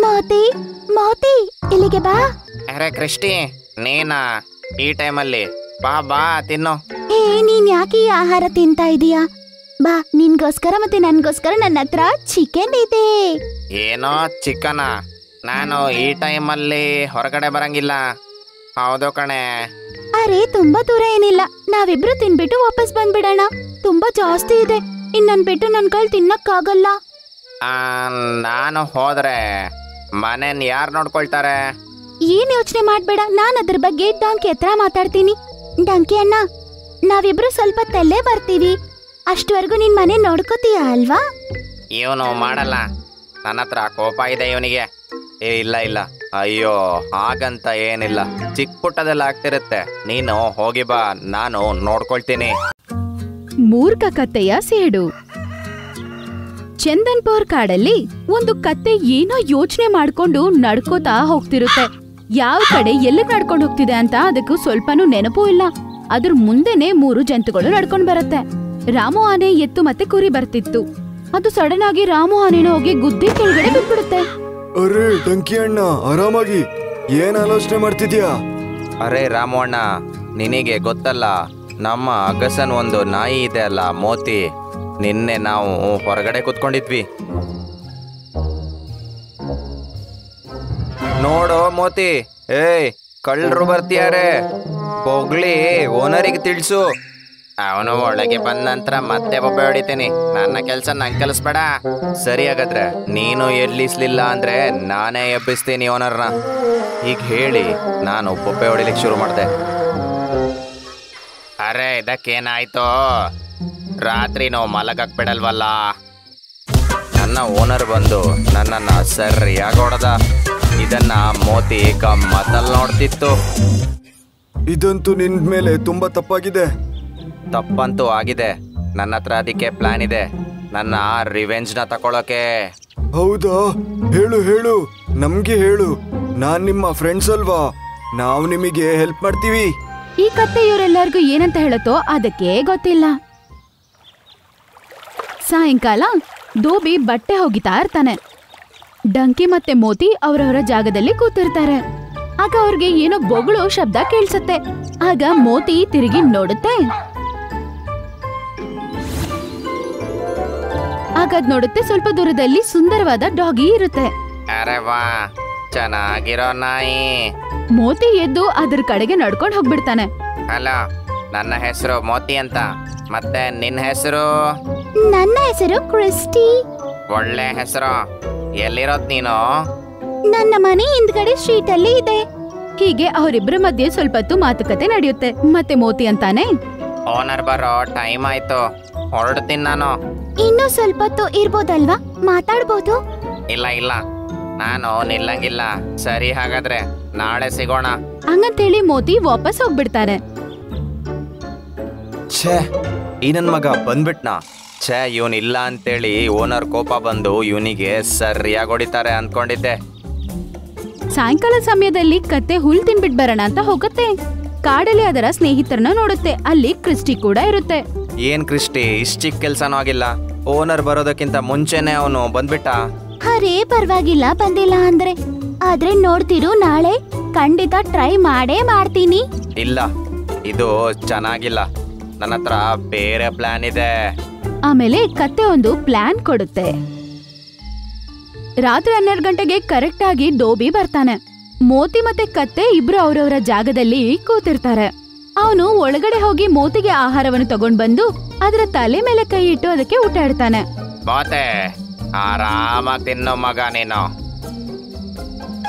ಮೋತಿ ಮೋತಿ ಇಲ್ಲಿಗೆ ಬಾ. ಅರೆ ಕ್ರಿಸ್ಟಿ, ನೀನಾ ಈ ಟೈಮಲ್ಲಿ? ಬಾ ಬಾ ತಿನ್ನು. ನೀನ್ ಯಾಕೆ ಈ ಆಹಾರ ತಿಂತಾ ಇದೀಯಾ? ಬಾ, ನಿನ್ಗೋಸ್ಕರ ಮತ್ತೆ ನನ್ಗೋಸ್ಕರ ನನ್ನ ಹತ್ರ ಚಿಕನ್ ಇದೆ. ಏನೋ ಚಿಕನ? ನಾನು ಈ ಟೈಮಲ್ಲಿ ಹೊರಗಡೆ ಬರಂಗಿಲ್ಲ. ಹೌದು ಕಣೆ. ಅರೆ ತುಂಬಾ ದೂರ ಏನಿಲ್ಲ, ನಾವಿಬ್ರು ತಿನ್ಬಿಟ್ಟು ವಾಪಸ್ ಬಂದ್ಬಿಡೋಣ. ತುಂಬಾ ಜಾಸ್ತಿ ಇದೆ, ನನ್ ಬಿಟ್ಟು ನನ್ ಕೈಲಿ ತಿನ್ನಕ್ಕಾಗಲ್ಲ. ನಾನು ಹೋದ್ರೆ ಮನೇನ್ ಯಾರು ನೋಡ್ಕೊಳ್ತಾರೆ? ಏನ್ ಯೋಚನೆ ಮಾಡ್ಬೇಡ, ನಾನ್ ಅದ್ರ ಬಗ್ಗೆ ಡಾಂಕಿ ಹತ್ರ ಮಾತಾಡ್ತೀನಿ. ಡಾಂಕಿ ಅಣ್ಣ, ನಾವಿಬ್ರು ಸ್ವಲ್ಪ ತಲ್ಲೇ ಬರ್ತೀವಿ. ಅಷ್ಟವರೆಗೂ ನಿನ್ ಮನೆ ನೋಡ್ಕೋತೀಯ ಅಲ್ವಾ? ಇವನು ಮಾಡಲ್ಲ, ನನ್ನ ಹತ್ರ ಕೋಪ ಇದೆ ಇವನಿಗೆ. ಇಲ್ಲ ಇಲ್ಲ, ಅಯ್ಯೋ ಹಾಗಂತ ಏನಿಲ್ಲ, ಚಿಕ್ಕ ಪುಟ್ಟದೆಲ್ಲ ಆಗ್ತಿರುತ್ತೆ. ನೀನು ಹೋಗಿ ಬಾ, ನಾನು ನೋಡ್ಕೊಳ್ತೀನಿ. ಮೂರ್ಖ ಕತ್ತೆಯ ಸೇಡು. ಚಂದನ್ಪುರ್ ಕಾಡಲ್ಲಿ ಒಂದು ಕತ್ತೆ ಏನೋ ಯೋಚನೆ ಮಾಡ್ಕೊಂಡು ನಡ್ಕೋತಾ ಹೋಗ್ತಿರುತ್ತೆ. ಯಾವ ಕಡೆ ಎಲ್ಲಿ ನಡ್ಕೊಂಡು ಹೋಗ್ತಿದೆ ಅಂತ ಅದಕ್ಕೂ ಸ್ವಲ್ಪನೂ ನೆನಪೂ ಇಲ್ಲ. ಅದ್ರ ಮುಂದೆನೆ 3 ಜಂತುಗಳು ನಡ್ಕೊಂಡ್ ಬರುತ್ತೆ. ರಾಮು ಆನೆ, ಎತ್ತು ಮತ್ತೆ ಕುರಿ ಬರ್ತಿತ್ತು. ಅದು ಸಡನ್ ಆಗಿ ರಾಮು ಆನೆನ ಹೋಗಿ ಗುದ್ದಿ ಕೆಳಗಡೆ ಬಿದ್ಬಿಡುತ್ತೆ. ಅರೆ ಡಂಕಿ ಅಣ್ಣ, ಆರಾಮಾಗಿ. ಏನ್ ಆಲೋಚನೆ ಮಾಡ್ತಿದ್ಯಾ? ಅರೆ ರಾಮು ಅಣ್ಣ, ನಿನಗೆ ಗೊತ್ತಲ್ಲ, ನಮ್ಮ ಅಗಸನ್ ಒಂದು ನಾಯಿ ಇದೆ ಅಲ್ಲ, ಮೋತಿ. ನಿನ್ನೆ ನಾವು ಹೊರಗಡೆ ಕೂತ್ಕೊಂಡಿದ್ವಿ. ನೋಡೋ ಮೋತಿ, ಕಳ್ಳರು ಬರ್ತಿಯಾರೆ, ಹೋಗ್ಲಿ ಓನರಿಗೆ ತಿಳಿಸು. ಅವನು ಒಳಗೆ ಬಂದ ನಂತರ ಮತ್ತೆ ಬೊಬ್ಬೆ ಹೊಡಿತೀನಿ. ನನ್ನ ಕೆಲಸ ನಂಗೆ ಕಲಿಸ್ಬೇಡ. ಸರಿ, ಹಾಗಾದ್ರೆ ನೀನು ಎಲ್ಲಿಸ್ಲಿಲ್ಲ ಅಂದ್ರೆ ನಾನೇ ಎಬ್ಬಿಸ್ತೀನಿ ಓನರ್ನ. ಈಗ ಹೇಳಿ ನಾನು ಬೊಬ್ಬೆ ಹೊಡಿಲಿಕ್ಕೆ ಶುರು ಮಾಡಿದೆ. ಅರೆ ಇದಕ್ಕೇನಾಯ್ತು? ರಾತ್ರಿ ನಾವು ಮಲಗಕ್ ಬಿಡಲ್ವಲ್ಲ. ನನ್ನ ಓನರ್ ಬಂದು ನನ್ನನ್ನು ಸರಿಯಾಗಿ ಹೊಡೆದ. ಇದನ್ನ ಮೋತಿ ಗಮ್ಮತ್ತಲ್ಲಿ ನೋಡ್ತಿತ್ತು. ಇದಂತೂ ನಿನ್ ಮೇಲೆ ತುಂಬಾ ತಪ್ಪಾಗಿದೆ. ತಪ್ಪಂತೂ ಆಗಿದೆ. ನನ್ನ ಹತ್ರ ಅದಕ್ಕೆ ಪ್ಲಾನ್ ಇದೆ, ನನ್ನ ರಿವೆಂಜ್ನ ತಗೊಳಕ್ಕೆ. ಹೌದಾ? ಹೇಳು ಹೇಳು, ನಮ್ಗೆ ಹೇಳು. ನಾನ್ ನಿಮ್ಮ ಫ್ರೆಂಡ್ಸ್ ಅಲ್ವಾ, ನಾವು ನಿಮಗೆ ಹೆಲ್ಪ್ ಮಾಡ್ತೀವಿ. ಈ ಕತ್ತೆ ಇವರೆಲ್ಲರಿಗೂ ಏನಂತ ಹೇಳುತ್ತೋ ಅದಕ್ಕೆ ಗೊತ್ತಿಲ್ಲ. ಸಾಯಂಕಾಲ ದೋಬಿ ಬಟ್ಟೆ ಹೋಗಿತಾ ಇರ್ತಾನೆ. ಡಂಕಿ ಮತ್ತೆ ಮೋತಿ ಅವರವರ ಜಾಗದಲ್ಲಿ ಕೂತಿರ್ತಾರೆ. ಆಗ ಅವ್ರಿಗೆ ಏನೋ ಬೊಗಳು ಶಬ್ದ ಕೇಳಿಸುತ್ತೆ. ಆಗ ಮೋತಿ ತಿರುಗಿ ನೋಡುತ್ತೆ. ಆಗದ್ ನೋಡುತ್ತೆ, ಸ್ವಲ್ಪ ದೂರದಲ್ಲಿ ಸುಂದರವಾದ ಡಾಗಿ ಇರುತ್ತೆ. ಅರೆ ವಾ, ಚೆನ್ನಾಗಿರೋ ನಾಯಿ. ಮೋತಿ ಎದ್ದು ಅದ್ರ ಕಡೆಗೆ ನಡ್ಕೊಂಡು ಹೋಗ್ಬಿಡ್ತಾನೆ. ಹಲೋ, ನನ್ನ ಹೆಸರು ಮೋತಿ ಅಂತ. ಮತ್ತೆ ನಿನ್ನ ಹೆಸರು? ನನ್ನ ಹೆಸರು ಕ್ರಿಸ್ಟಿ. ಒಳ್ಳೆ ಹೆಸರು. ಎಲ್ಲಿರೋದ್ ನೀನು? ನನ್ನ ಮನೆ ಹಿಂದ್ಗಡೆ ಸ್ಟ್ರೀಟ್ ಅಲ್ಲಿ ಇದೆ. ಹೀಗೆ ಅವರಿಬ್ಬರ ಮಧ್ಯೆ ಸ್ವಲ್ಪ ಹೊತ್ತು ಮಾತುಕತೆ ನಡೆಯುತ್ತೆ. ಮತ್ತೆ ಮೋತಿ ಅಂತಾನೆ, ಓನರ್ ಬರೋ ಟೈಮ್ ಆಯ್ತು, ಹೊರಡ್ತೀನಿ ನಾನು. ಇನ್ನೂ ಸ್ವಲ್ಪ ಹೊತ್ತು ಇರ್ಬೋದಲ್ವಾ, ಮಾತಾಡ್ಬೋದು? ಇಲ್ಲ ಇಲ್ಲ, ನಾನು ನಿಲ್ಲಂಗಿಲ್ಲ. ಸರಿ, ಹಾಗಾದ್ರೆ ನಾಳೆ ಸಿಗೋಣ. ಹಂಗಂತೇಳಿ ಮೋತಿ ವಾಪಸ್ ಹೋಗ್ಬಿಡ್ತಾರೆ. ಛೇ, ಈ ನನ್ ಮಗ ಬಂದ್ಬಿಟ್ನಾ? ಛೇ, ಇವನ್ ಇಲ್ಲ ಅಂತೇಳಿ ಓನರ್ ಕೋಪ ಬಂದು ಇವನಿಗೆ ಸರಿಯಾಗಿ ಹೊಡಿತಾರೆ ಅನ್ಕೊಂಡಿದ್ದೆ. ಸಾಯಂಕಾಲ ಸಮಯದಲ್ಲಿ ಕತ್ತೆ ಹುಲ್ ತಿನ್ಬಿಟ್ ಬರೋಣ ಅಂತ ಹೋಗುತ್ತೆ. ಕಾಡಲ್ಲಿ ಅದರ ಸ್ನೇಹಿತರನ್ನ ನೋಡುತ್ತೆ. ಅಲ್ಲಿ ಕ್ರಿಸ್ಟಿ ಕೂಡ ಇರುತ್ತೆ. ಏನ್ ಕ್ರಿಸ್ಟಿ, ಇಷ್ಟ ಚಿಕ್ಕ ಕೆಲ್ಸನೂ ಆಗಿಲ್ಲ. ಓನರ್ ಬರೋದಕ್ಕಿಂತ ಮುಂಚೆನೆ ಅವನು ಬಂದ್ಬಿಟ್ಟ. ಅರೇ ಪರವಾಗಿಲ್ಲ, ಬಂದಿಲ್ಲ ಅಂದ್ರೆ. ಆದ್ರೆ ನೋಡ್ತಿರು, ನಾಳೆ ಖಂಡಿತ ಟ್ರೈ ಮಾಡೇ ಮಾಡ್ತೀನಿ. ಇಲ್ಲ, ಇದು ಚೆನ್ನಾಗಿಲ್ಲ. ನನ್ನ ಹತ್ರ ಬೇರೆ ಪ್ಲಾನ್ ಇದೆ. ಆಮೇಲೆ ಕತ್ತೆ ಒಂದು ಪ್ಲಾನ್ ಕೊಡುತ್ತೆ. ರಾತ್ರಿ 12 ಗಂಟೆಗೆ ಕರೆಕ್ಟ್ ಆಗಿ ಡೋಬಿ ಬರ್ತಾನೆ. ಮೋತಿ ಮತ್ತೆ ಕತ್ತೆ ಇಬ್ರು ಅವರವರ ಜಾಗದಲ್ಲಿ ಕೂತಿರ್ತಾರೆ. ಅವನು ಒಳಗಡೆ ಹೋಗಿ ಮೋತಿಗೆ ಆಹಾರವನ್ನು ತಗೊಂಡ್ ಬಂದು ಅದರ ತಲೆ ಮೇಲೆ ಕೈ ಇಟ್ಟು ಅದಕ್ಕೆ ಊಟ ಇಡ್ತಾನೆ. ಮೋತೆ, ಆರಾಮಾಗಿ ತಿನ್ನೋ ಮಗ ನೀನು.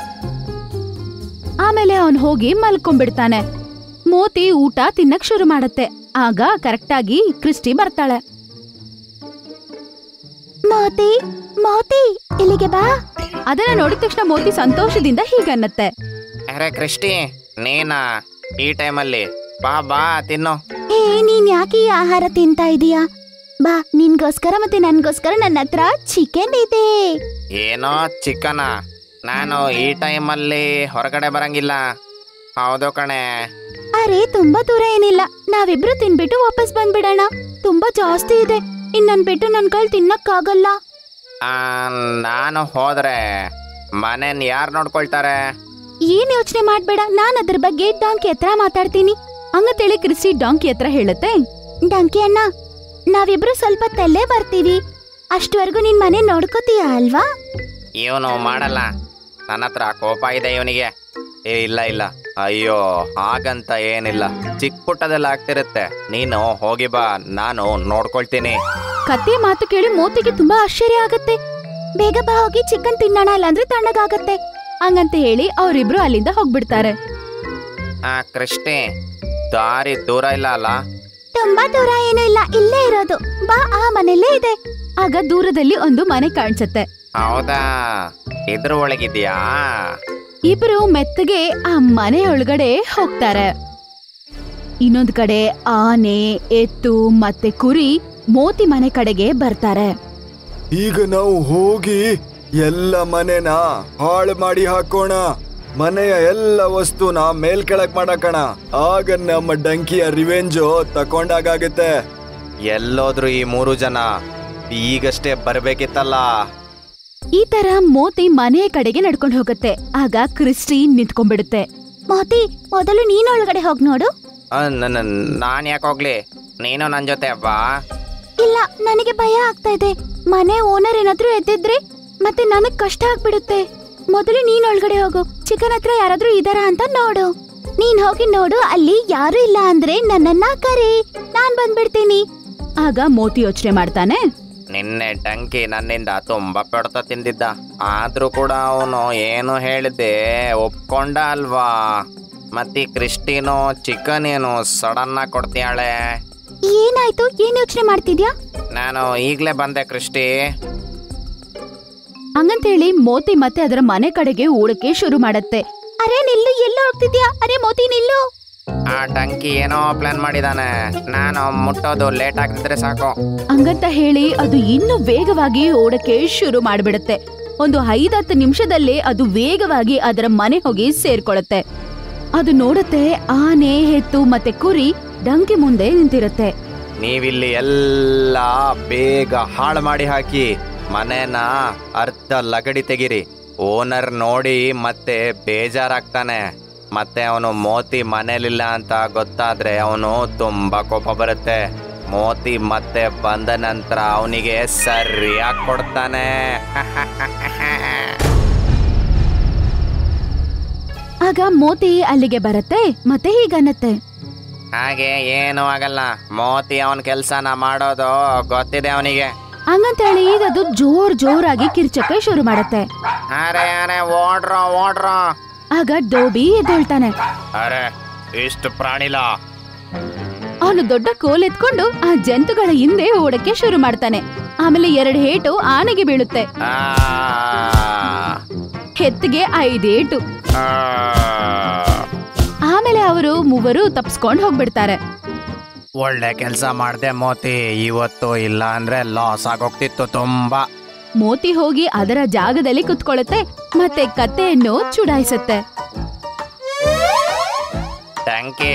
ಆಮೇಲೆ ಅವನು ಹೋಗಿ ಮಲ್ಕೊಂಡ್ಬಿಡ್ತಾನೆ. ಮೋತಿ ಊಟ ತಿನ್ನಕ್ ಶುರು ಮಾಡತ್ತೆ. ಆಗ ಕರೆಕ್ಟ್ ಆಗಿ ಕ್ರಿಸ್ಟಿ ಬರ್ತಾಳೆ. ಮೋತಿ ಮೋತಿ ಇಲ್ಲಿಗೆ ಬಾ. ಅದನ್ನ ನೋಡಿದ ತಕ್ಷಣ ಮೋತಿ ಸಂತೋಷದಿಂದ ಹೀಗನ್ನತ್ತೆ, ಅರೆ ಕ್ರಿಸ್ಟಿ, ನೀನಾ ಈ ಟೈಮಲ್ಲಿ? ಬಾ ಬಾ ತಿನ್ನು. ನೀನ್ ಯಾಕೆ ಈ ಆಹಾರ ತಿಂತಾ ಇದೀಯಾ? ಬಾ, ನಿನ್ಗೋಸ್ಕರ ಮತ್ತೆ ನನ್ಗೋಸ್ಕರ ನನ್ನ ಹತ್ರ ಚಿಕನ್ ಇದೆ. ಏನೋ ಚಿಕನ? ನಾನು ಈ ಟೈಮಲ್ಲಿ ಹೊರಗಡೆ ಬರಂಗಿಲ್ಲ. ಹೌದು ಕಣೆ. ಅರೆ ತುಂಬಾ ದೂರ ಏನಿಲ್ಲ, ನಾವಿಬ್ರು ತಿನ್ಬಿಟ್ಟು ವಾಪಸ್ ಬಂದ್ಬಿಡೋಣ. ತುಂಬಾ ಜಾಸ್ತಿ ಇದೆ, ನನ್ ಬಿಟ್ಟು ನನ್ ಕೈಲಿ ತಿನ್ನಕ್ಕಾಗಲ್ಲ. ನಾನು ಹೋದ್ರೆ ಮನೇನ್ ಯಾರು ನೋಡ್ಕೊಳ್ತಾರೆ? ಏನ್ ಯೋಚನೆ ಮಾಡ್ಬೇಡ, ನಾನ್ ಅದ್ರ ಬಗ್ಗೆ ಡಾಂಕಿ ಹತ್ರ ಮಾತಾಡ್ತೀನಿ. ಹಂಗಂತೇಳಿ ಕ್ರಿಸ್ಟಿ ಡಾಂಕಿ ಹತ್ರ ಹೇಳುತ್ತೆ. ಡಾಂಕಿ ಅಣ್ಣ, ನಾವಿಬ್ರು ಸ್ವಲ್ಪ ತಲ್ಲೇ ಬರ್ತೀವಿ. ಅಷ್ಟವರೆಗೂ ನಿನ್ ಮನೆ ನೋಡ್ಕೋತೀಯ ಅಲ್ವಾ? ಇವನು ಮಾಡಲ್ಲ. ನನ್ನ ಹತ್ರ ಕೋಪ ಇದೆ ಇವನಿಗೆ. ಇಲ್ಲ ಇಲ್ಲ, ಅಯ್ಯೋ ಹಾಗಂತ ಏನಿಲ್ಲ, ಚಿಕ್ಕ ಪುಟ್ಟದೆಲ್ಲ ಆಗ್ತಿರುತ್ತೆ. ನೀನು ಹೋಗಿ ಬಾ, ನಾನು ನೋಡ್ಕೊಳ್ತೀನಿ. ಕತ್ತೆ ಮಾತು ಕೇಳಿ ಮೋತಿಗೆ ತುಂಬಾ ಆಶ್ಚರ್ಯ ಆಗತ್ತೆ. ಬೇಗ ಬಾ, ಹೋಗಿ ಚಿಕನ್ ತಿನ್ನೋಣ, ಇಲ್ಲಾಂದ್ರೆ ತಣ್ಣಗಾಗತ್ತೆ. ಹಂಗಂತ ಹೇಳಿ ಅವರಿಬ್ರು ಅಲ್ಲಿಂದ ಹೋಗ್ಬಿಡ್ತಾರೆ. ಕೃಷ್ಣಿ, ದಾರಿ ದೂರ ಇಲ್ಲ ಅಲ್ಲ? ತುಂಬಾ ದೂರ ಏನೂ ಇಲ್ಲ, ಇಲ್ಲೇ ಇರೋದು. ಬಾ, ಆ ಮನೆಯಲ್ಲೇ ಇದೆ. ಆಗ ದೂರದಲ್ಲಿ ಒಂದು ಮನೆ ಕಾಣಿಸುತ್ತೆ. ಹೌದಾ, ಇದ್ರ ಒಳಗಿದ್ಯಾ? ಇಬ್ರು ಮೆತ್ತಗೆ ಆ ಮನೆ ಒಳಗಡೆ ಹೋಗ್ತಾರೆ. ಇನ್ನೊಂದ್ ಕಡೆ ಆನೆ, ಎತ್ತು ಮತ್ತೆ ಕುರಿ ಮೋತಿ ಮನೆ ಕಡೆಗೆ ಬರ್ತಾರೆ. ಈಗ ನಾವು ಹೋಗಿ ಎಲ್ಲ ಮನೆನ ಹಾಳು ಮಾಡಿ ಹಾಕೋಣ. ಮನೆಯ ಎಲ್ಲ ವಸ್ತುನ ಮೇಲ್ಕೆಳಕ್ ಮಾಡಕಣ. ಆಗ ನಮ್ಮ ಡಂಕಿಯ ರಿವೆಂಜು ತಕೊಂಡಾಗತ್ತೆ. ಎಲ್ಲೋದ್ರು ಈ 3 ಜನ? ಈಗಷ್ಟೇ ಬರ್ಬೇಕಿತ್ತಲ್ಲ. ಈ ತರ ಮೋತಿ ಮನೆಯ ಕಡೆಗೆ ನಡ್ಕೊಂಡು ಹೋಗುತ್ತೆ. ಆಗ ಕ್ರಿಸ್ಟಿ ನಿಂತ್ಕೊಂಡ್ಬಿಡುತ್ತೆ. ಮೋತಿ, ಮೊದಲು ನೀನ್ ಒಳಗಡೆ ಹೋಗ್ ನೋಡು. ನಾನ್ ಯಾಕೆ ಹೋಗ್ಲಿ? ನೀನು ನನ್ ಜೊತೆ ಬಾ. ಇಲ್ಲ, ನನಗೆ ಭಯ ಆಗ್ತಾ ಇದೆ. ಮನೆ ಓನರ್ ಏನಾದ್ರೂ ಎದ್ದಿದ್ರೆ ಮತ್ತೆ ನನಗ್ ಕಷ್ಟ ಆಗ್ಬಿಡುತ್ತೆ. ಮೊದಲು ನೀನ್ ಒಳಗಡೆ ಹೋಗು. ಚಿಕನ್ ಹತ್ರ ಯಾರಾದ್ರೂ ಇದಾರ ಅಂತ ನೋಡು. ನೀನ್ ಹೋಗಿ ನೋಡು, ಅಲ್ಲಿ ಯಾರು ಇಲ್ಲ ಅಂದ್ರೆ ನನ್ನನ್ನ ಕರಿ, ನಾನ್ ಬಂದ್ಬಿಡ್ತೀನಿ. ಆಗ ಮೋತಿ ಯೋಚನೆ ಮಾಡ್ತಾನೆ. ನಿನ್ನೆ ಡಂಕಿ ನನ್ನಿಂದ ತುಂಬಾ ಪೆಡ್ತ ತಿಂದಿದ್ದ, ಆದ್ರೂ ಕೂಡ ಅವನು ಏನು ಹೇಳಿದ್ದೆ ಒಪ್ಕೊಂಡ ಅಲ್ವಾ? ಮತ್ತೆ ಕ್ರಿಸ್ಟಿನೋ ಚಿಕನ್ ಏನು ಸಡನ್ ಆಗಿ ಕೊಡ್ತೀಯಾಳೆ? ಏನಾಯ್ತು? ಏನ್ ಯೋಚನೆ ಮಾಡ್ತಿದ್ಯಾ? ನಾನು ಈಗ್ಲೇ ಬಂದೆ ಕ್ರಿಸ್ಟಿ. ಹಂಗಂತೇಳಿ ಮೋತಿ ಮತ್ತೆ ಅದರ ಮನೆ ಕಡೆಗೆ ಓಡಕ್ಕೆ ಶುರು ಮಾಡತ್ತೆ. ಅರೆ ನಿಲ್ಲು, ಎಲ್ಲ ಹೋಗ್ತಿದ್ಯಾ? ಅರೆ ಮೋತಿ ನಿಲ್ಲು. ಆ ಡಂಕಿ ಏನೋ ಪ್ಲಾನ್ ಮಾಡಿದಾನೆ. ನಾನು ಮುಟ್ಟೋದು ಲೇಟ್ ಆಗ್ತಿದ್ರೆ ಸಾಕು. ಹಂಗಂತ ಹೇಳಿ ಅದು ಇನ್ನು ವೇಗವಾಗಿ ಓಡಕ್ಕೆ ಶುರು ಮಾಡ್ಬಿಡುತ್ತೆ. ಒಂದು 5-10 ನಿಮಿಷದಲ್ಲೇ ಅದು ವೇಗವಾಗಿ ಅದರ ಮನೆ ಹೋಗಿ ಸೇರ್ಕೊಳತ್ತೆ. ಅದು ನೋಡುತ್ತೆ, ಆನೆ, ಎತ್ತು ಮತ್ತೆ ಕುರಿ ಡಂಕಿ ಮುಂದೆ ನಿಂತಿರುತ್ತೆ. ನೀವಿಲ್ಲಿ ಎಲ್ಲ ಬೇಗ ಹಾಳು ಮಾಡಿ ಹಾಕಿ ಮನೆನ ಅರ್ಧ ಲಗಡಿ ತೆಗಿರಿ. ಓನರ್ ನೋಡಿ ಮತ್ತೆ ಬೇಜಾರಾಗ್ತಾನೆ. ಮತ್ತೆ ಅವನು ಮೋತಿ ಮನೇಲಿಲ್ಲ ಅಂತ ಗೊತ್ತಾದ್ರೆ ಅವನು ತುಂಬಾ ಕೋಪ ಬರುತ್ತೆ. ಮೋತಿ ಮತ್ತೆ ಬಂದ ನಂತರ ಅವನಿಗೆ ಸರಿಯಾಗಿ ಕೊಡ್ತಾನೆ. ಆಗ ಮೋತಿ ಅಲ್ಲಿಗೆ ಬರುತ್ತೆ ಮತ್ತೆ ಹೀಗನ್ನತ್ತೆ. ಹಾಗೆ ಏನೂ ಆಗಲ್ಲ, ಮೋತಿ ಅವನ ಕೆಲ್ಸನ ಮಾಡೋದು ಗೊತ್ತಿದೆ ಅವನಿಗೆ. ಹಂಗಂತೇಳಿ ಅದು ಜೋರಾಗಿ ಕಿರ್ಚಕ್ಕೆ ಶುರು ಮಾಡತ್ತೆ. ಅರೆ ಅರೆ ಓಡ್ರೋ ಓಡ್ರೋ. ಆಗ ಡೋಬಿ ಎದ್ದೇಳ್ತಾನೆ. ಅರೆ ಇಷ್ಟು ಪ್ರಾಣಿಲ. ಅವನು ದೊಡ್ಡ ಕೋಲ್ ಎತ್ಕೊಂಡು ಆ ಜಂತುಗಳ ಹಿಂದೆ ಓಡಕ್ಕೆ ಶುರು ಮಾಡ್ತಾನೆ. ಆಮೇಲೆ 2 ಏಟು ಆನೆಗೆ ಬೀಳುತ್ತೆ. ಎತ್ತಿಗೆ 5 ಏಟು. ಆಮೇಲೆ ಅವರು ಮೂವರು ತಪ್ಸ್ಕೊಂಡು ಹೋಗ್ಬಿಡ್ತಾರೆ. ಒಳ್ಳೆ ಕೆಲಸ ಮಾಡ್ದೆ ಮೋತಿ. ಇವತ್ತು ಇಲ್ಲ ಅಂದ್ರೆ ಲಾಸ್ ಆಗೋಗ್ತಿತ್ತು ತುಂಬಾ. ಮೋತಿ ಹೋಗಿ ಅದರ ಜಾಗದಲ್ಲಿ ಕುತ್ಕೊಳ್ಳುತ್ತೆ ಮತ್ತೆ ಕತ್ತೆಯನ್ನು ಚುಡಾಯಿಸುತ್ತೆ. ಡಂಕಿ,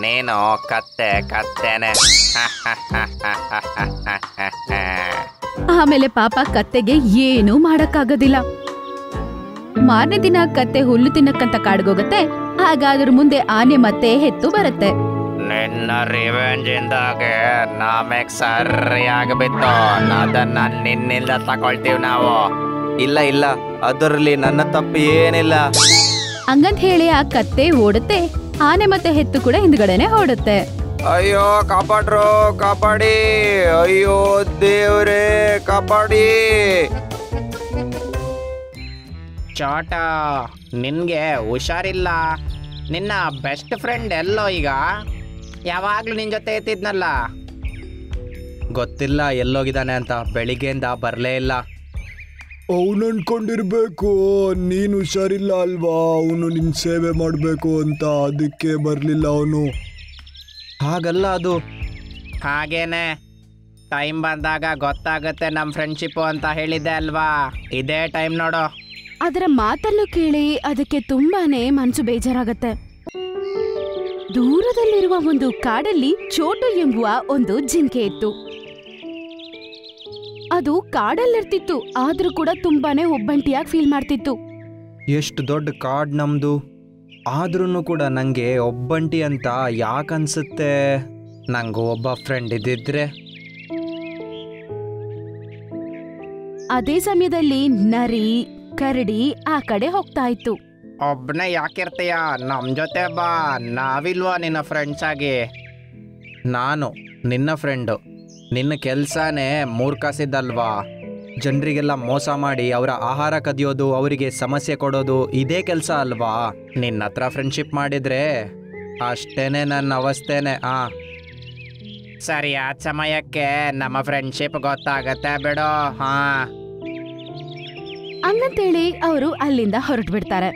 ನೀನು ಕತ್ತೆನೆ. ಆಮೇಲೆ ಪಾಪ ಕತ್ತೆಗೆ ಏನೂ ಮಾಡಕ್ಕಾಗೋದಿಲ್ಲ. ಮಾರನೇ ದಿನ ಕತ್ತೆ ಹುಲ್ಲು ತಿನ್ನಕ್ಕಂತ ಕಾಡ್ಗೋಗತ್ತೆ. ಆಗ ಅದ್ರ ಮುಂದೆ ಆನೆ ಮತ್ತೆ ಎತ್ತು ಬರುತ್ತೆ. ನಿನ್ನ ರಿವೆಂಜ್ ಇಂದಾಗೆ ನಮಗ್ ಸರಿಯಾಗಿ ಬಿತ್ತು. ಅದನ್ನ ನಿನ್ನಿಂದ ತಕೊಳ್ತೀವಿ ನಾವು. ಇಲ್ಲ ಇಲ್ಲ, ಅದರಲ್ಲಿ ನನ್ನ ತಪ್ಪು ಏನಿಲ್ಲ. ಹಂಗಂತ ಹೇಳಿ ಆ ಕತ್ತೆ ಓಡುತ್ತೆ. ಆನೆ ಮತ್ತೆ ಎತ್ತು ಕೂಡ ಹಿಂದ್ಗಡೆನೆ ಓಡುತ್ತೆ. ಅಯ್ಯೋ ಕಾಪಾಡ್ರು, ಕಾಪಾಡಿ. ಅಯ್ಯೋ ದೇವ್ರೇ, ಕಾಪಾಡಿ. ಚೋಟ, ನಿನ್ಗೆ ಹುಷಾರಿಲ್ಲ. ನಿನ್ನ ಬೆಸ್ಟ್ ಫ್ರೆಂಡ್ ಎಲ್ಲೋ ಈಗ? ಯಾವಾಗ್ಲೂ ನಿನ್ ಜೊತೆ ಎತ್ತಿದ್ನಲ್ಲ. ಗೊತ್ತಿಲ್ಲ ಎಲ್ಲೋಗಿದ್ದಾನೆ ಅಂತ. ಬೆಳಿಗ್ಗೆಯಿಂದ ಬರ್ಲೇ ಇಲ್ಲ. ಅವನು ಅನ್ಕೊಂಡಿರ್ಬೇಕು ನೀನು ಹುಷಾರಿಲ್ಲ ಅಲ್ವಾ, ಅವನು ನಿನ್ ಸೇವೆ ಮಾಡ್ಬೇಕು ಅಂತ, ಅದಕ್ಕೆ ಬರ್ಲಿಲ್ಲ ಅವನು. ಹಾಗಲ್ಲ ಅದು. ಹಾಗೇನೆ, ಟೈಮ್ ಬಂದಾಗ ಗೊತ್ತಾಗುತ್ತೆ ನಮ್ ಫ್ರೆಂಡ್ಶಿಪ್ ಅಂತ ಹೇಳಿದ್ದೆ ಅಲ್ವಾ. ಇದೇ ಟೈಮ್ ನೋಡು. ಅದರ ಮಾತನ್ನು ಕೇಳಿ ಅದಕ್ಕೆ ತುಂಬಾನೇ ಮನಸ್ಸು ಬೇಜಾರಾಗತ್ತೆ. ದೂರದಲ್ಲಿರುವ ಒಂದು ಕಾಡಲ್ಲಿ ಚೋಟು ಎಂಬುವ ಒಂದು ಜಿಂಕೆ ಇತ್ತು. ಅದು ಕಾಡಲ್ಲಿರ್ತಿತ್ತು, ಆದ್ರೂ ಕೂಡ ತುಂಬಾನೇ ಒಬ್ಬಂಟಿಯಾಗಿ ಫೀಲ್ ಮಾಡ್ತಿತ್ತು. ಎಷ್ಟು ದೊಡ್ಡ ಕಾಡ್ ನಮ್ಮದು, ಆದ್ರೂ ಕೂಡ ನನಗೆ ಒಬ್ಬಂಟಿ ಅಂತ ಯಾಕನ್ಸುತ್ತೆ. ನಂಗೂ ಒಬ್ಬ ಫ್ರೆಂಡ್ ಇದ್ದಿದ್ರೆ. ಅದೇ ಸಮಯದಲ್ಲಿ ನರಿ ಕರಡಿ ಆ ಕಡೆ ಹೋಗ್ತಾ ಇತ್ತು. ಒಬ್ಬನೇ ಯಾಕಿರ್ತೀಯ, ನಮ್ಮ ಜೊತೆ ಬಾ, ನಾವಿಲ್ವಾ ನಿನ್ನ ಫ್ರೆಂಡ್ಸ್ ಆಗಿ? ನಾನು ನಿನ್ನ ಫ್ರೆಂಡು. ನಿನ್ನ ಕೆಲಸನೇ ಮೂರ್ಖಾಸಿದ್ದಲ್ವಾ? ಜನರಿಗೆಲ್ಲ ಮೋಸ ಮಾಡಿ ಅವರ ಆಹಾರ ಕದಿಯೋದು, ಅವರಿಗೆ ಸಮಸ್ಯೆ ಕೊಡೋದು ಇದೇ ಕೆಲಸ ಅಲ್ವಾ? ನಿನ್ನ ಹತ್ರ ಫ್ರೆಂಡ್ಶಿಪ್ ಮಾಡಿದ್ರೆ ಅಷ್ಟೇನೆ ನನ್ನ ಅವಸ್ಥೆನೆ. ಸರಿಯಾದ ಸಮಯಕ್ಕೆ ನಮ್ಮ ಫ್ರೆಂಡ್ಶಿಪ್ ಗೊತ್ತಾಗತ್ತೆ ಬಿಡು. ಹಾ, ಹಂಗಂತೇಳಿ ಅವರು ಅಲ್ಲಿಂದ ಹೊರಟು ಬಿಡ್ತಾರೆ.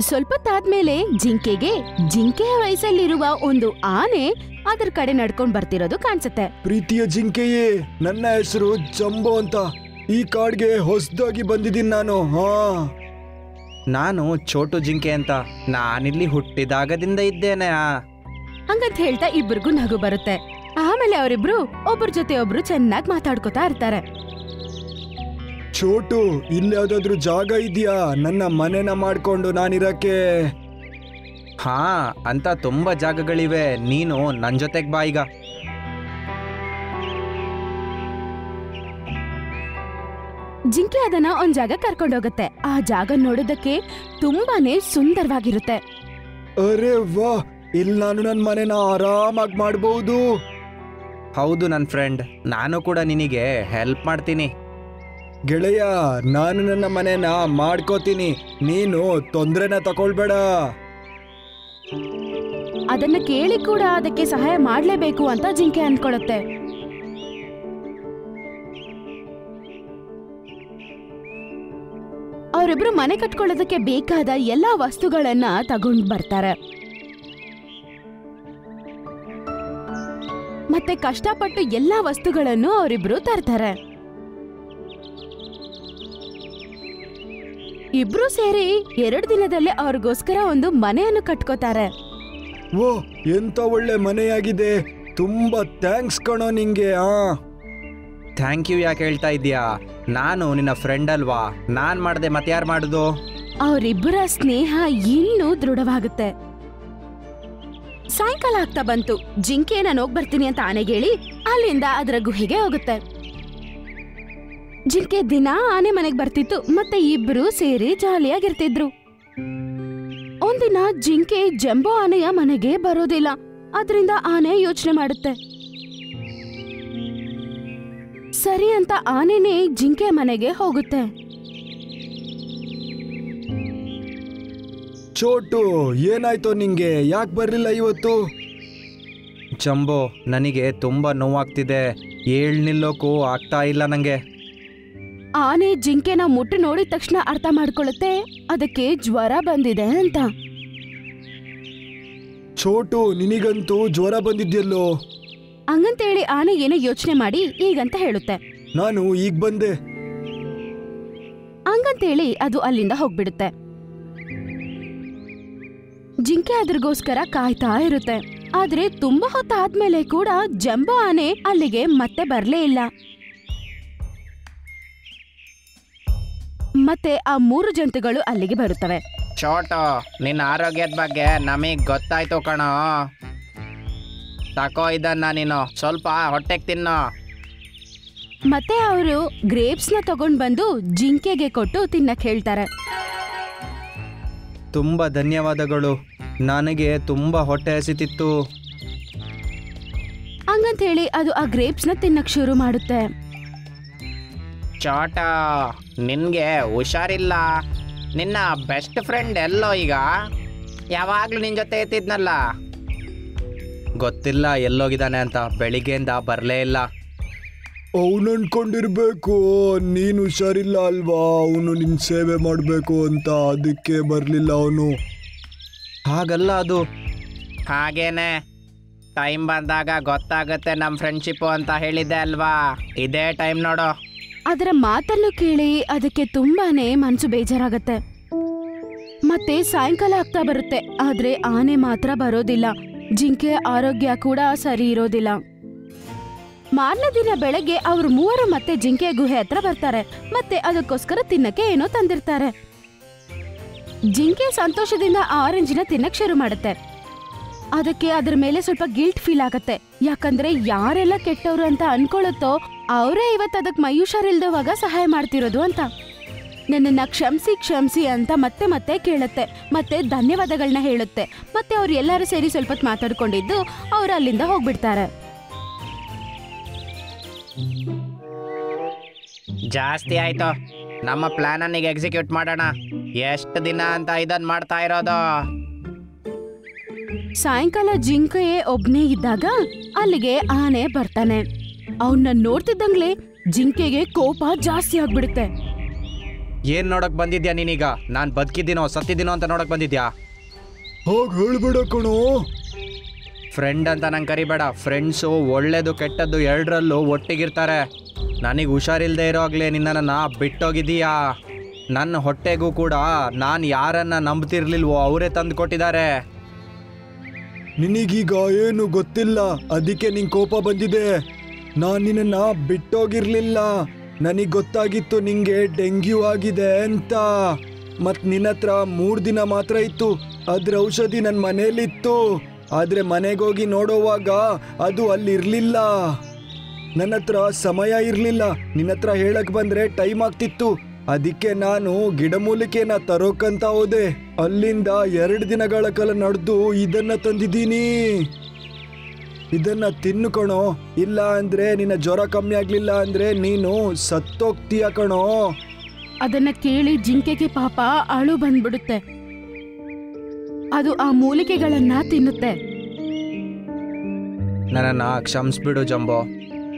ಸ್ವಲ್ಪ ತಾದ್ಮೇಲೆ ಜಿಂಕೆಯ ವಯಸ್ಸಲ್ಲಿರುವ ಒಂದು ಆನೆ ಅದರ ಕಡೆ ನಡ್ಕೊಂಡ್ ಬರ್ತಿರೋದು ಕಾಣಿಸುತ್ತೆ. ಪ್ರೀತಿಯ ಜಿಂಕೆಯೇ, ನನ್ನ ಹೆಸರು ಜಂಬೋ ಅಂತ. ಈ ಕಾಡ್ಗೆ ಹೊಸದಾಗಿ ಬಂದಿದ್ದೀನಿ ನಾನು. ನಾನು ಚೋಟು ಜಿಂಕೆ ಅಂತ. ನಾನಿಲ್ಲಿ ಹುಟ್ಟಿದಾಗದಿಂದ ಇದ್ದೇನೆ. ಹಂಗಂತ ಹೇಳ್ತಾ ಇಬ್ಬರಿಗೂ ನಗು ಬರುತ್ತೆ. ಆಮೇಲೆ ಅವರಿಬ್ರು ಒಬ್ಬರ ಜೊತೆ ಒಬ್ರು ಚೆನ್ನಾಗಿ ಮಾತಾಡ್ಕೋತಾ ಇರ್ತಾರೆ. ಚೋಟು, ಇಲ್ಲಿ ಯಾವ್ದಾದ್ರು ಜಾಗ ಇದೆಯಾ ನನ್ನ ಮನೆನ ಮಾಡ್ಕೊಂಡು ನಾನಿರಕ್ಕೆ? ಅಂತ ತುಂಬಾ ಜಾಗಗಳಿವೆ. ನೀನು ನನ್ನ ಜೊತೆಗೆ ಬಾ ಈಗ. ಜಿಂಕೆ ಅದನ್ನ ಒಂದ್ ಜಾಗ ಕರ್ಕೊಂಡೋಗುತ್ತೆ. ಆ ಜಾಗ ನೋಡೋದಕ್ಕೆ ತುಂಬಾನೇ ಸುಂದರವಾಗಿರುತ್ತೆ. ಅರೆ ವಾ, ಇಲ್ಲಿ ನಾನು ನನ್ನ ಮನೆನ ಆರಾಮಾಗಿ ಮಾಡಬಹುದು. ಹೌದು ನನ್ನ ಫ್ರೆಂಡ್, ನಾನು ಕೂಡ ನಿನಗೆ ಹೆಲ್ಪ್ ಮಾಡ್ತೀನಿ. ಗೆಳೆಯ, ನಾನು ನನ್ನ ಮನೆನ ಮಾಡ್ಕೋತೀನಿ, ನೀನು ತೊಂದ್ರೆನ ತಗೊಳ್ಬೇಡ. ಅದನ್ನ ಕೇಳಿ ಕೂಡ ಅದಕ್ಕೆ ಸಹಾಯ ಮಾಡ್ಲೇಬೇಕು ಅಂತ ಜಿಂಕೆ ಅನ್ಕೊಳ್ಳುತ್ತೆ. ಅವರಿಬ್ರು ಮನೆ ಕಟ್ಕೊಳ್ಳೋದಕ್ಕೆ ಬೇಕಾದ ಎಲ್ಲಾ ವಸ್ತುಗಳನ್ನ ತಗೊಂಡ್ ಬರ್ತಾರೆ. ಮತ್ತೆ ಕಷ್ಟಪಟ್ಟು ಎಲ್ಲಾ ವಸ್ತುಗಳನ್ನು ಅವರಿಬ್ರು ತರ್ತಾರೆ. ಇಬ್ರು ಸೇರಿ 2 ದಿನದಲ್ಲೇ ಅವ್ರಿಗೋಸ್ಕರ ಒಂದು ಮನೆಯನ್ನು ಕಟ್ಕೋತಾರೆ. ಓ, ಎಂತ ಒಳ್ಳೆ ಮನೆಯಾಗಿದೆ. ತುಂಬಾ ಥ್ಯಾಂಕ್ಸ್ ಕಣೋ ನಿಂಗೆ. ಥ್ಯಾಂಕ್ ಯು ಯಾಕೆ ಹೇಳ್ತಾ ಇದೀಯಾ? ನಾನು ನಿನ್ನ ಫ್ರೆಂಡ್ ಅಲ್ವಾ? ನಾನ್ ಮಾಡ್ದೆ ಮತ್ತೆ ಯಾರು ಮಾಡುದು? ಅವರಿಬ್ಬರ ಸ್ನೇಹ ಇನ್ನೂ ದೃಢವಾಗುತ್ತೆ. ಸಾಯಂಕಾಲ ಆಗ್ತಾ ಬಂತು. ಜಿಂಕೆ ನಾನು ಹೋಗ್ಬರ್ತೀನಿ ಅಂತ ಆನೆಗೇಳಿ ಅಲ್ಲಿಂದ ಅದರ ಗುಹೆಗೆ ಹೋಗುತ್ತೆ. ಜಿಂಕೆ ದಿನ ಆನೆ ಮನೆಗೆ ಬರ್ತಿತ್ತು, ಮತ್ತೆ ಇಬ್ರು ಸೇರಿ ಜಾಲಿಯಾಗಿರ್ತಿದ್ರು. ಒಂದಿನ ಜಿಂಕೆ ಜಂಬೋ ಆನೆಯ ಮನೆಗೆ ಬರೋದಿಲ್ಲ. ಅದರಿಂದ ಆನೆ ಯೋಚನೆ ಮಾಡುತ್ತೆ. ಸರಿ ಅಂತ ಆನೆನೇ ಜಿಂಕೆ ಮನೆಗೆ ಹೋಗುತ್ತೆ. ಚೋಟು, ಏನಾಯ್ತು ನಿಂಗೆ? ಯಾಕೆ ಬರ್ಲಿಲ್ಲ ಇವತ್ತು? ಜಂಬೋ, ನನಗೆ ತುಂಬಾ ನೋವಾಗ್ತಿದೆ. ನಿಲ್ಲೋಕು ಆಗ್ತಾ ಇಲ್ಲ ನಂಗೆ. ಆನೆ ಜಿಂಕೆನ ಮುಟ್ಟು ನೋಡಿದ ತಕ್ಷಣ ಅರ್ಥ ಮಾಡ್ಕೊಳ್ಳುತ್ತೆ ಅದಕ್ಕೆ ಜ್ವರ ಬಂದಿದೆ ಅಂತ. ಚೋಟು, ನಿನಗಂತೂ ಜ್ವರ ಬಂದಿದ್ಯಲ್ಲೋ? ಹಂಗಂತೇಳಿ ಆನೆ ಏನೋ ಯೋಚನೆ ಮಾಡಿ ಈಗಂತ ಹೇಳುತ್ತೆ. ನಾನು ಈಗ ಬಂದೆ. ಹಂಗಂತೇಳಿ ಅದು ಅಲ್ಲಿಂದ ಹೋಗ್ಬಿಡುತ್ತೆ. ಜಿಂಕೆ ಅದ್ರಗೋಸ್ಕರ ಕಾಯ್ತಾ ಇರುತ್ತೆ. ಆದ್ರೆ ತುಂಬಾ ಹೊತ್ತಾದ್ಮೇಲೆ ಕೂಡ ಜಂಬೋ ಆನೆ ಅಲ್ಲಿಗೆ ಮತ್ತೆ ಬರ್ಲೇ ಇಲ್ಲ. ಮತ್ತೆ ಆ 3 ಜಂತುಗಳು ಅಲ್ಲಿಗೆ ಬರುತ್ತವೆ. ಚೋಟು, ನಿನ್ನ ಆರೋಗ್ಯದ ಬಗ್ಗೆ ನಮಗ್ ಗೊತ್ತಾಯ್ತು ಕಣೋ. ತಕೋ ಇದನ್ನ, ನೀನು ಸ್ವಲ್ಪ ಹೊಟ್ಟೆಗೆ ತಿನ್ನೋ. ಮತ್ತೆ ಅವರು ಗ್ರೇಪ್ಸ್ ನ ತಗೊಂಡ್ ಬಂದು ಜಿಂಕೆಗೆ ಕೊಟ್ಟು ತಿನ್ನಕ್ ಹೇಳ್ತಾರೆ. ತುಂಬಾ ಧನ್ಯವಾದಗಳು. ನನಗೆ ತುಂಬಾ ಹೊಟ್ಟೆ ಹಸಿತಿತ್ತು. ಹಂಗಂತ ಹೇಳಿ ಅದು ಆ ಗ್ರೇಪ್ಸ್ ನ ತಿನ್ನಕ್ ಶುರು ಮಾಡುತ್ತೆ. ಚೋಟ, ನಿನ್ಗೆ ಹುಷಾರಿಲ್ಲ. ನಿನ್ನ ಬೆಸ್ಟ್ ಫ್ರೆಂಡ್ ಎಲ್ಲೋ ಈಗ? ಯಾವಾಗ್ಲೂ ನಿನ್ ಜೊತೆ ಇರ್ತಿದ್ನಲ್ಲ. ಗೊತ್ತಿಲ್ಲ ಎಲ್ಲೋಗಿದ್ದಾನೆ ಅಂತ. ಬೆಳಿಗ್ಗೆಯಿಂದ ಬರಲೇ ಇಲ್ಲ. ಅವನು ಅನ್ಕೊಂಡಿರ್ಬೇಕು ನೀನು ಹುಷಾರಿಲ್ಲ ಅಲ್ವಾ, ಅವನು ನಿನ್ ಸೇವೆ ಮಾಡಬೇಕು ಅಂತ, ಅದಕ್ಕೆ ಬರ್ಲಿಲ್ಲ ಅವನು. ಹಾಗಲ್ಲ ಅದು. ಹಾಗೇನೆ, ಟೈಮ್ ಬಂದಾಗ ಗೊತ್ತಾಗತ್ತೆ ನಮ್ಮ ಫ್ರೆಂಡ್ಶಿಪ್ಪು ಅಂತ ಹೇಳಿದ್ದೆ ಅಲ್ವಾ? ಇದೇ ಟೈಮ್ ನೋಡು. ಅದರ ಮಾತನ್ನು ಕೇಳಿ ಅದಕ್ಕೆ ತುಂಬಾನೇ ಮನ್ಸು ಬೇಜಾರಾಗತ್ತೆ. ಮತ್ತೆ ಸಾಯಂಕಾಲ ಆಗ್ತಾ ಬರುತ್ತೆ. ಆದ್ರೆ ಆನೆ ಮಾತ್ರ ಬರೋದಿಲ್ಲ. ಜಿಂಕೆ ಆರೋಗ್ಯ ಕೂಡ ಸರಿ ಇರೋದಿಲ್ಲ. ಮಾರನೇ ದಿನ ಬೆಳಗ್ಗೆ ಅವ್ರು ಮೂವರು ಮತ್ತೆ ಜಿಂಕೆ ಗುಹೆ ಹತ್ರ ಬರ್ತಾರೆ. ಮತ್ತೆ ಅದಕ್ಕೋಸ್ಕರ ತಿನ್ನಕ್ಕೆ ಏನೋ ತಂದಿರ್ತಾರೆ. ಜಿಂಕೆ ಸಂತೋಷದಿಂದ ಆರೆಂಜಿನ ತಿನ್ನಕ್ ಶುರು ಮಾಡುತ್ತೆ. ಅದಕ್ಕೆ ಅದ್ರ ಮೇಲೆ ಸ್ವಲ್ಪ ಗಿಲ್ಟ್ ಫೀಲ್ ಆಗತ್ತೆ. ಯಾಕಂದ್ರೆ ಯಾರೆಲ್ಲ ಕೆಟ್ಟವ್ರು ಅಂತ ಅನ್ಕೊಳ್ಳುತ್ತೋ ಅವರೇ ಇವತ್ತು ಅದಕ್ಕೆ ಮೈ ಹುಷಾರಿಲ್ದವಾಗ ಸಹಾಯ ಮಾಡ್ತಿರೋದು ಅಂತ. ನನ್ನನ್ನ ಕ್ಷಮಿಸಿ ಕ್ಷಮಿಸಿ ಅಂತ ಮತ್ತೆ ಮತ್ತೆ ಕೇಳುತ್ತೆ. ಮತ್ತೆ ಧನ್ಯವಾದಗಳನ್ನ ಹೇಳುತ್ತೆ. ಮತ್ತೆ ಅವ್ರು ಎಲ್ಲರೂ ಸೇರಿ ಸ್ವಲ್ಪ ಹೊತ್ತು ಮಾತಾಡ್ಕೊಂಡಿದ್ದು ಅವ್ರು ಅಲ್ಲಿಂದ ಹೋಗ್ಬಿಡ್ತಾರೆ. ಜಾಸ್ತಿ ಆಯ್ತು. ನಮ್ಮ ಪ್ಲಾನ್ ಅನ್ನೀಗ ಎಕ್ಸಿಕ್ಯೂಟ್ ಮಾಡೋಣ. ಎಷ್ಟು ದಿನ ಅಂತ ಇದನ್ ಮಾಡ್ತಾ ಇರೋದು? ಸಾಯಂಕಾಲ ಜಿಂಕೆ ಒಬ್ನೇ ಇದ್ದಾಗ ಅಲ್ಲಿಗೆ ಆನೆ ಬರ್ತಾನೆ. ಅವನ್ನ ನೋಡ್ತಿದ್ದಂಗ್ಲೆ ಜಿಂಕೆಗೆ ಕೋಪ ಜಾಸ್ತಿ ಆಗ್ಬಿಡುತ್ತೆ. ಏನ್ ನೋಡಕ್ ಬಂದಿದ್ಯಾ ನೀನೀಗ? ನಾನ್ ಬದುಕಿದ್ದೀನೋ ಸತ್ತಿದ್ದೀನೋ ಅಂತ ನೋಡಕ್ ಬಂದಿದ್ಯಾ? ಹೋಗ್ ಹೇಳ್ಬೇಡ ಕಣೋ. ಫ್ರೆಂಡ್ ಅಂತ ನಂಗೆ ಕರಿಬೇಡ. ಫ್ರೆಂಡ್ಸು ಒಳ್ಳೇದು ಕೆಟ್ಟದ್ದು ಎರಡರಲ್ಲೂ ಒಟ್ಟಿಗಿರ್ತಾರೆ. ನನಗೆ ಹುಷಾರಿಲ್ದೇ ಇರೋಗ್ಲೇ ನಿನ್ನನ್ನು ಬಿಟ್ಟೋಗಿದ್ದೀಯಾ. ನನ್ನ ಹೊಟ್ಟೆಗೂ ಕೂಡ ನಾನು ಯಾರನ್ನ ನಂಬ್ತಿರ್ಲಿಲ್ವೋ ಅವರೇ ತಂದು ಕೊಟ್ಟಿದ್ದಾರೆ. ನಿನಗೀಗ ಏನು ಗೊತ್ತಿಲ್ಲ, ಅದಕ್ಕೆ ನಿಂಗೆ ಕೋಪ ಬಂದಿದೆ. ನಾನು ನಿನ್ನ ಬಿಟ್ಟೋಗಿರ್ಲಿಲ್ಲ. ನನಗೆ ಗೊತ್ತಾಗಿತ್ತು ನಿಂಗೆ ಡೆಂಗ್ಯೂ ಆಗಿದೆ ಅಂತ. ಮತ್ತು ನಿನ್ನ ಹತ್ರ 3 ದಿನ ಮಾತ್ರ ಇತ್ತು. ಅದ್ರ ಔಷಧಿ ನನ್ನ ಮನೇಲಿತ್ತು. ಆದರೆ ಮನೆಗೋಗಿ ನೋಡೋವಾಗ ಅದು ಅಲ್ಲಿರಲಿಲ್ಲ. ನನ್ನ ಹತ್ರ ಸಮಯ ಇರಲಿಲ್ಲ. ನಿನ್ನ ಹತ್ರ ಹೇಳಕ್ ಬಂದ್ರೆ ಟೈಮ್ ಆಗ್ತಿತ್ತು. ಅದಕ್ಕೆ ನಾನು ಗಿಡಮೂಲಿಕೆನ ತರೋಕಂತ ಹೋದೆ. ಅಲ್ಲಿಂದ 2 ದಿನಗಳ ಕಾಲ ನಡೆದು ಇದನ್ನ ತಂದಿದ್ದೀನಿ. ಇದನ್ನ ತಿನ್ನು ಕಣೋ. ಇಲ್ಲ ಅಂದ್ರೆ ನಿನ್ನ ಜ್ವರ ಕಮ್ಮಿ ಆಗ್ಲಿಲ್ಲ ಅಂದ್ರೆ ನೀನು ಸತ್ತೋಗ್ತೀಯ ಕಣೋ. ಅದನ್ನ ಕೇಳಿ ಜಿಂಕೆಗೆ ಪಾಪ ಅಳು ಬಂದ್ಬಿಡುತ್ತೆ. ಅದು ಆ ಮೂಲಿಕೆಗಳನ್ನ ತಿನ್ನುತ್ತೆ. ನನ್ನನ್ನು ಕ್ಷಮಿಸ್ಬಿಡು ಜಂಬೋ.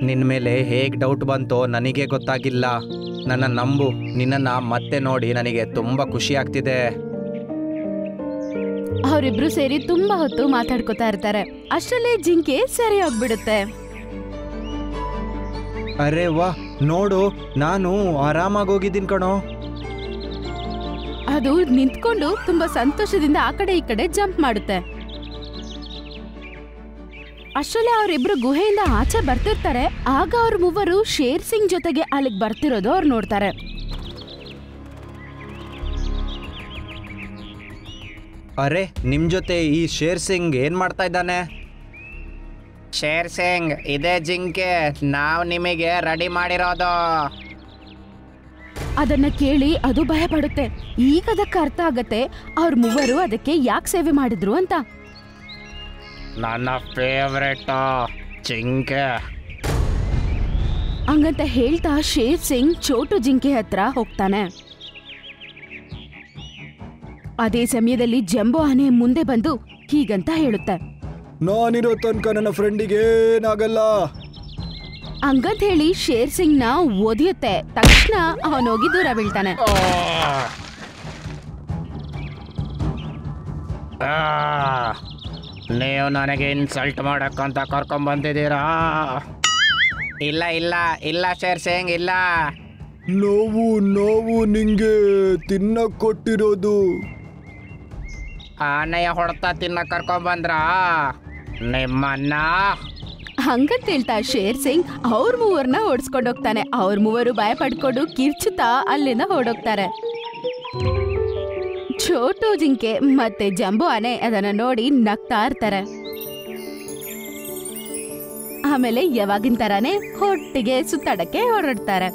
ನಿನ್ನ ಮೇಲೆ ಹೇಗೆ ಡೌಟ್ ಬಂತೋ ನನಗೆ ಗೊತ್ತಾಗಿಲ್ಲ. ನನ್ನ ನಂಬು. ನಿನ್ನನ್ನು ಮತ್ತೆ ನೋಡಿ ನನಗೆ ತುಂಬ ಖುಷಿ ಆಗ್ತಿದೆ. ಅವರಿಬ್ರು ಸೇರಿ ತುಂಬಾ ಹೊತ್ತು ಮಾತಾಡ್ಕೊತಾ ಇರ್ತಾರೆ. ಅಷ್ಟರಲ್ಲೇ ಜಿಂಕೆ ಸರಿ ಹೋಗ್ಬಿಡುತ್ತೆ. ಅರೆ ವಾ, ನೋಡು ನಾನು ಆರಾಮಾಗಿ ಹೋಗಿದ್ದೀನಿ ಕಣೋ. ಅದು ನಿಂತ್ಕೊಂಡು ತುಂಬಾ ಸಂತೋಷದಿಂದ ಆ ಕಡೆ ಈ ಕಡೆ ಜಂಪ್ ಮಾಡುತ್ತೆ. ಅಷ್ಟರಲ್ಲೇ ಅವರಿಬ್ರು ಗುಹೆಯಿಂದ ಆಚೆ ಬರ್ತಿರ್ತಾರೆ. ಆಗ ಅವ್ರ ಮೂವರು ಶೇರ್ ಸಿಂಗ್ ಜೊತೆಗೆ ಅಲ್ಲಿಗೆ ಬರ್ತಿರೋದು ಅವ್ರು ನೋಡ್ತಾರೆ. ಅರೆ, ನಿಮ್ ಜೊತೆ ಈ ಶೇರ್ ಸಿಂಗ್ ಏನ್ ಮಾಡ್ತಾ ಇದ್ದಾನೆ? ಶೇರ್ ಸಿಂಗ್, ಇದೇ ಜಿಂಕೆ ನಾವು ನಿಮಗೆ ರೆಡಿ ಮಾಡಿರೋದು. ಅದನ್ನ ಕೇಳಿ ಅದು ಭಯ ಪಡುತ್ತೆ. ಈಗ ಅದಕ್ಕೆ ಅರ್ಥ ಆಗತ್ತೆ ಅವ್ರ ಮೂವರು ಅದಕ್ಕೆ ಯಾಕೆ ಸೇವೆ ಮಾಡಿದ್ರು ಅಂತ. ನನ್ನ ಫೇವ್ರೆಟ್ ಜಿಂಕೆ ಹಂಗಂತ ಹೇಳ್ತಾ ಶೇರ್ ಸಿಂಗ್ ಚೋಟು ಜಿಂಕೆ ಹತ್ರ ಹೋಗ್ತಾನೆ. ಅದೇ ಸಮಯದಲ್ಲಿ ಜಂಬೋ ಆನೆ ಮುಂದೆ ಬಂದು ಹೀಗಂತ ಹೇಳುತ್ತೆ, ನಾನಿರೋ ತನಕ ನನ್ನ ಫ್ರೆಂಡಿಗೆ ಏನಾಗಲ್ಲ. ಹಂಗಂತ ಹೇಳಿ ಶೇರ್ ಸಿಂಗ್ ನ ಒದಿಯುತ್ತೆ. ತಕ್ಷಣ ಅವನೋಗಿ ದೂರ ಬೀಳ್ತಾನೆ. ನೀವು ನನಗೆ ಇನ್ಸಲ್ಟ್ ಮಾಡಕ್ಕಂತ ಕರ್ಕೊಂಡ್ ಬಂದಿದ್ದೀರಾ? ಇಲ್ಲ ಇಲ್ಲ ಇಲ್ಲ ಶೇರ್ ಸಿಂಗ್, ಇಲ್ಲ. ನಾವು ನಿಂಗೆ ತಿನ್ನಕ್ ಕೊಟ್ಟಿರೋದು. ಆನೆಯ ಹೊಡೆತ ತಿನ್ನ ಕರ್ಕೊಂಡ್ ಬಂದ್ರ ನಿಮ್ಮನ್ನ? ಹಂಗಂತ ಹೇಳ್ತಾ ಶೇರ್ ಸಿಂಗ್ ಅವ್ರ ಮೂವರ್ನ ಓಡಿಸ್ಕೊಂಡು ಹೋಗ್ತಾನೆ. ಅವ್ರ ಮೂವರು ಭಯ ಪಡ್ಕೊಂಡು ಕಿರ್ಚುತ್ತಾ ಅಲ್ಲಿಂದ ಹೊರಡೋಗ್ತಾರೆ. ಚೋಟು ಜಿಂಕೆ ಮತ್ತೆ ಜಂಬೋ ಆನೆ ಅದನ್ನ ನೋಡಿ ನಗ್ತಾ ಇರ್ತಾರೆ. ಆಮೇಲೆ ಯಾವಾಗಿನ ತರಾನೇ ಒಟ್ಟಿಗೆ ಸುತ್ತಾಡಕ್ಕೆ ಹೊರಡ್ತಾರೆ.